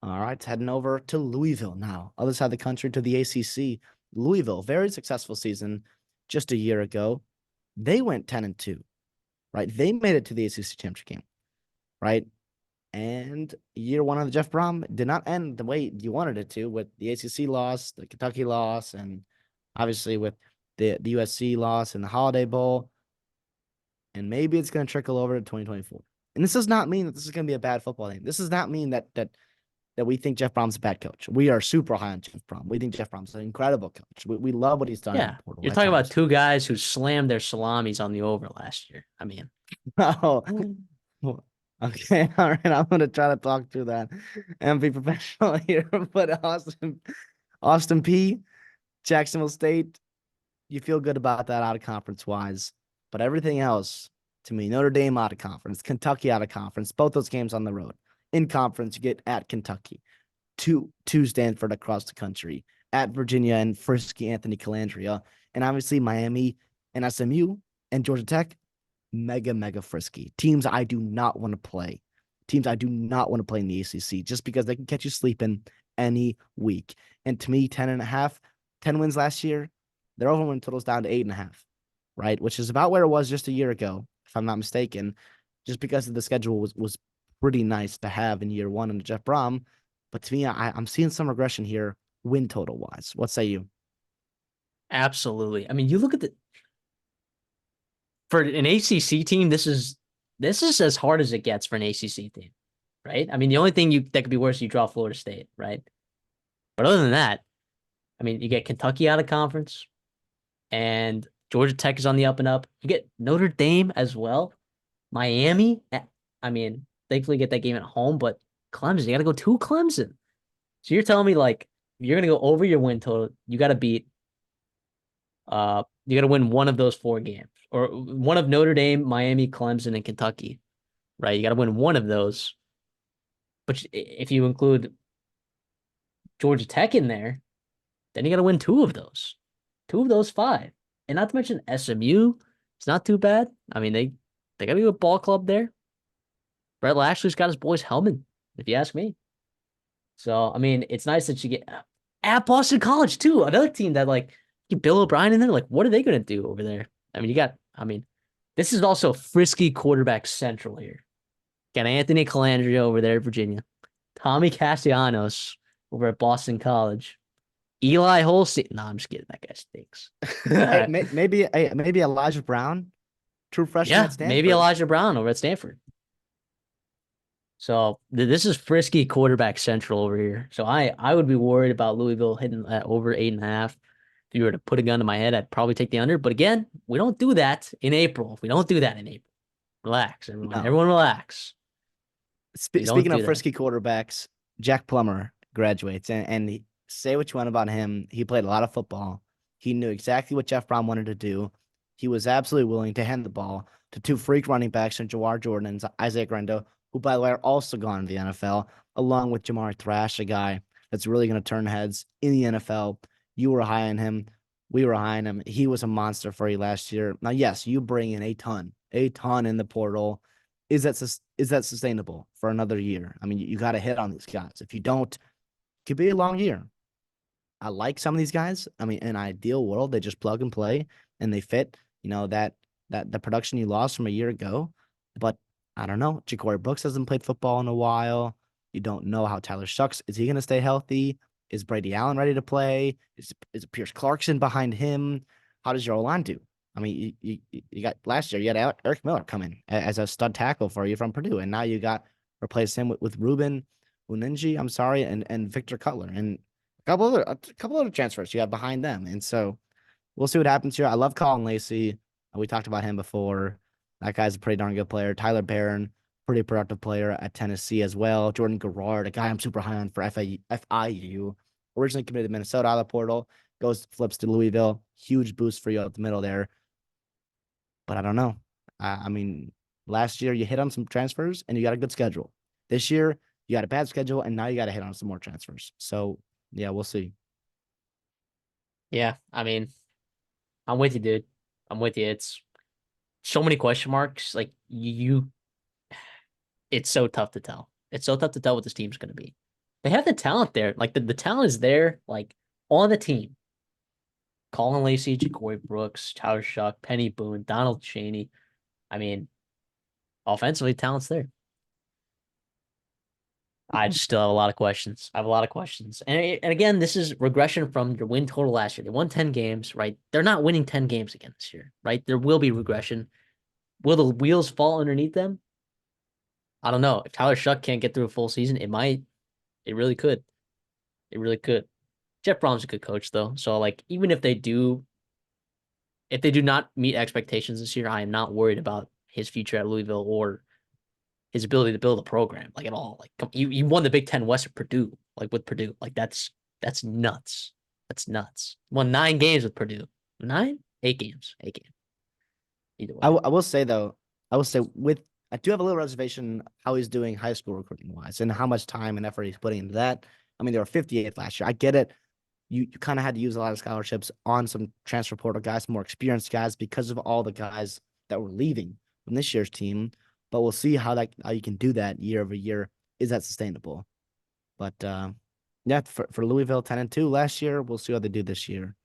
All right, heading over to Louisville now, other side of the country to the ACC. Louisville, very successful season just a year ago. They went 10-2, right? They made it to the ACC championship game, right? And year one of the Jeff Brom did not end the way you wanted it to, with the ACC loss, the Kentucky loss, and obviously with the USC loss and the Holiday Bowl. And maybe it's going to trickle over to 2024. And this does not mean that this is going to be a bad football team. This does not mean that we think Jeff Brom's a bad coach. We are super high on Jeff Brom. We think Jeff Brom's an incredible coach. We love what he's done in the Yeah. portal You're at talking about times. two guys who slammed their salamis on the over last year. I mean, Oh, okay. All right. I'm going to try to talk through that and be professional here. But Austin P, Jacksonville State, you feel good about that out of conference wise. But everything else, to me, Notre Dame out of conference, Kentucky out of conference, both those games on the road. In conference, you get at Kentucky, to Stanford across the country, at Virginia and Frisky Anthony Calandria, and obviously Miami and SMU and Georgia Tech, mega frisky. Teams I do not want to play. Teams I do not want to play in the ACC just because they can catch you sleeping any week. And to me, 10.5, 10 wins last year, their over win total's down to 8.5, right? Which is about where it was just a year ago, if I'm not mistaken, just because of the schedule was pretty nice to have in year one under Jeff Brom. But to me, I'm seeing some regression here, win total wise. What say you? absolutely. I mean, you look at for an ACC team, this is as hard as it gets for an ACC team, right? I mean, the only thing that could be worse, you draw Florida State, right? But other than that, I mean, you get Kentucky out of conference, and Georgia Tech is on the up and up. You get Notre Dame as well, Miami. I mean, thankfully get that game at home, but Clemson, you got to go to Clemson. So you're telling me like you're gonna go over your win total, you got to beat you got to win one of those four games, or one of Notre Dame, Miami, Clemson, and Kentucky, right? You got to win one of those. But if you include Georgia Tech in there, then you got to win two of those five, and not to mention SMU. It's not too bad. I mean, they got a good ball club there. Brett Lashley's got his boys helmet, if you ask me. So I mean, it's nice that you get at Boston College too, another team that like get Bill O'Brien in there. Like, what are they gonna do over there? I mean, I mean, this is also frisky quarterback central here. Got Anthony Calandria over there at Virginia, Tommy Castellanos over at Boston College, Eli Holstein. No, I'm just kidding. That guy stinks. Hey, maybe Elijah Brown, true freshman Yeah, at maybe Stanford. Elijah Brown over at Stanford. So this is frisky quarterback central over here. So I would be worried about Louisville hitting that over 8.5. If you were to put a gun to my head, I'd probably take the under. But again, we don't do that in April. We don't do that in April. Relax, everyone. No. Everyone relax. We don't Speaking do of that. frisky quarterbacks, Jack Plummer graduates, and say what you want about him. He played a lot of football. He knew exactly what Jeff Brom wanted to do. He was absolutely willing to hand the ball to two freak running backs in Jawar Jordan and Isaiah Grendo, who, by the way, are also gone to the NFL, along with Jamar Thrash, a guy that's really going to turn heads in the NFL. You were high on him. We were high on him. He was a monster for you last year. Now, yes, you bring in a ton in the portal. Is that sustainable for another year? I mean, you got to hit on these guys. If you don't, it could be a long year. I like some of these guys. I mean, in an ideal world, they just plug and play and they fit, that the production you lost from a year ago. But I don't know. Ja'Cory Brooks hasn't played football in a while. You don't know how Tyler Shucks is he going to stay healthy? Is Brady Allen ready to play? Is Pierce Clarkson behind him? How does your O-line do? I mean, you got last year, you had Eric Miller come in as a stud tackle for you from Purdue, and now you got replace him with Ruben Uninji, I'm sorry, and Victor Cutler, and a couple other transfers you have behind them. And so we'll see what happens here. I love Colin Lacey. We talked about him before. That guy's a pretty darn good player. Tyler Barron, pretty productive player at Tennessee as well. Jordan Garrard, a guy I'm super high on for FIU. Originally committed to Minnesota out of the portal, flips to Louisville. Huge boost for you up the middle there. But I don't know. I mean, last year you hit on some transfers and you got a good schedule. This year you got a bad schedule and now you got to hit on some more transfers. So yeah, we'll see. Yeah, I mean, I'm with you, dude. I'm with you. It's so many question marks. Like it's so tough to tell. It's so tough to tell what this team's going to be. They have the talent there. Like the talent is there, like on the team. Colin Lacey, Ja'Cory Brooks, Tyler Shuck, Penny Boone, Donald Chaney. I mean, offensively, talent's there. I just still have a lot of questions. I have a lot of questions. And again, this is regression from your win total last year. They won 10 games, right? They're not winning 10 games again this year, right? There will be regression. Will the wheels fall underneath them? I don't know. If Tyler Shuck can't get through a full season, it might. It really could. It really could. Jeff Brom's a good coach, though. So, like, even if they do not meet expectations this year, I am not worried about his future at Louisville or his ability to build a program, like at all. Like you won the Big Ten West at Purdue, like with Purdue. Like that's nuts. That's nuts. Won 9 games with Purdue. 9? 8 games. 8 games. Either way. I will say though, I will say with I do have a little reservation how he's doing high school recruiting wise and how much time and effort he's putting into that. I mean, they were 58th last year. I get it. You kind of had to use a lot of scholarships on some transfer portal guys, more experienced guys because of all the guys that were leaving from this year's team. But we'll see how you can do that year over year. Is that sustainable? But yeah, for Louisville 10-2 last year, we'll see how they do this year.